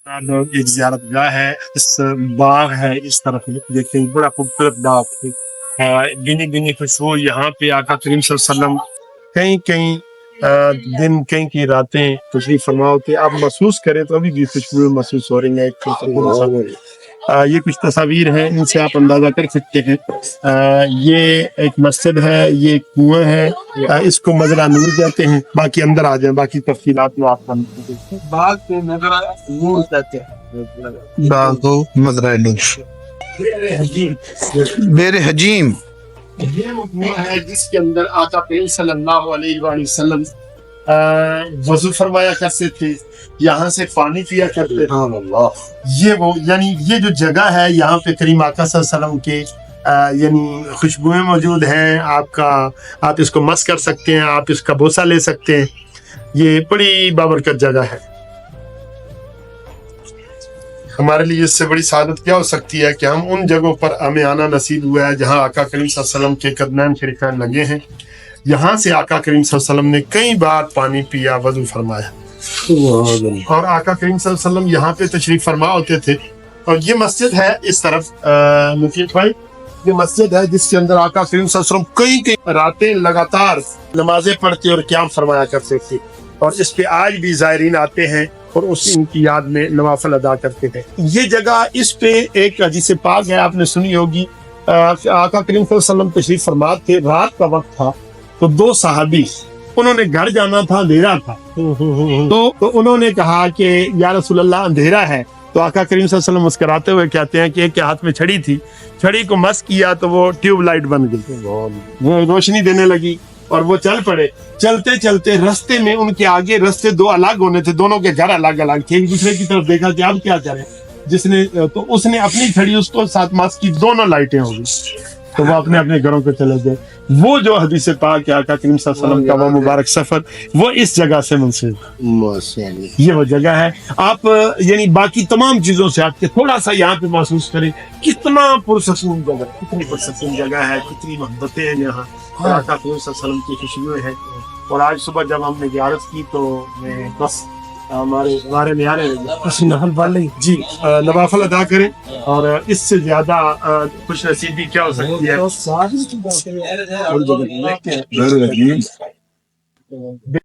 ایک زیارت گاہ ہے، اس باغ ہے، اس طرف دیکھیں بڑا خوبصورت باغ ہے، گنی گنی خوشبو یہاں پہ آقا کریم صلی اللہ علیہ وسلم کئی کئی دن کئی کئی راتیں تشریف فرما ہوتے، آپ محسوس کریں تو ابھی بھی خوشبو محسوس ہو رہی ہے۔ یہ کچھ تصاویر ہیں، ان سے آپ اندازہ کر سکتے ہیں۔ یہ ایک مسجد ہے، یہ ایک کنواں ہے، اس کو مزرعہ نور کہتے ہیں۔ باقی اندر آ جائیں، باقی تفصیلات میں آپ باغ کو مزرعہ نور کہتے ہیں، باغ کو مزرعہ نور، بیر حجیم۔ یہ وہ کنواں ہے جس کے اندر آقا کریم صلی اللہ علیہ وآلہ وسلم وضو فرمایا کرتے تھے، یہاں سے پانی پیا کرتے تھے۔ یہ وہ یعنی یہ جو جگہ ہے، یہاں پہ کریم آقا صلی اللہ علیہ وسلم کے یعنی خوشبوئیں موجود ہیں، آپ اس کو مس کر سکتے ہیں، آپ اس کا بوسہ لے سکتے ہیں۔ یہ بڑی بابرکت جگہ ہے۔ ہمارے لیے اس سے بڑی سعادت کیا ہو سکتی ہے کہ ہم ان جگہوں پر ہمیں آنا نصیب ہوا ہے جہاں آقا کریم صلی اللہ علیہ وسلم کے قدمین شریفین لگے ہیں۔ یہاں سے آقا کریم صلی اللہ علیہ وسلم نے کئی بار پانی پیا، وضو فرمایا، اور آقا کریم صلی اللہ علیہ وسلم یہاں پہ تشریف فرما ہوتے تھے۔ اور یہ مسجد ہے اس طرف مفید بھائی، یہ مسجد ہے جس کے اندر آقا کریم صلی اللہ علیہ وسلم کئی راتیں لگاتار نمازیں پڑھتے اور قیام فرمایا کرتے تھے، اور اس پہ آج بھی زائرین آتے ہیں اور ان کی یاد میں نوافل ادا کرتے تھے۔ یہ جگہ اس پہ ایک حدیث پاک ہے، آپ نے سنی ہوگی، آقا کریم صلی اللہ علیہ وسلم تشریف فرما تھے، رات کا وقت تھا، تو دو صحابی انہوں نے گھر جانا تھا، اندھیرا تھا، تو انہوں نے کہا کہ یا رسول اللہ اندھیرا ہے، تو آقا کریم صلی اللہ علیہ وسلم مسکراتے ہوئے کہتے ہیں کہ ایک کے ہاتھ میں چھڑی تھی، چھڑی کو مس کیا تو وہ ٹیوب لائٹ بن گئی، وہ روشنی دینے لگی، اور وہ چل پڑے۔ چلتے چلتے رستے میں ان کے آگے رستے دو الگ ہونے تھے، دونوں کے گھر الگ الگ تھے، ایک دوسرے کی طرف دیکھا کہ اب کیا کریں، تو اس نے اپنی چھڑی اس کو ساتھ مس کی، دونوں لائٹیں ہو گئی، تو وہ اپنے اپنے گھروں کو چلے گئے۔ وہ جو حدیث پاک ہے آقا کریم صلی اللہ علیہ وسلم کا وہ مبارک سفر، وہ اس جگہ سے منسوب، یہ وہ جگہ ہے۔ آپ یعنی باقی تمام چیزوں سے ہٹ کے تھوڑا سا یہاں پہ محسوس کریں کتنا پرسکون جگہ، کتنی پرسکون جگہ ہے، کتنی محبتیں ہیں یہاں، آقا کریم صلی اللہ علیہ وسلم کی خوشبوئیں ہیں۔ اور آج صبح جب ہم نے زیارت کی تو بس ہمارے نیارے نفل پڑھ لیں جی، نوافل ادا کریں، اور اس سے زیادہ خوش نصیبی کیا ہو سکتی ہے۔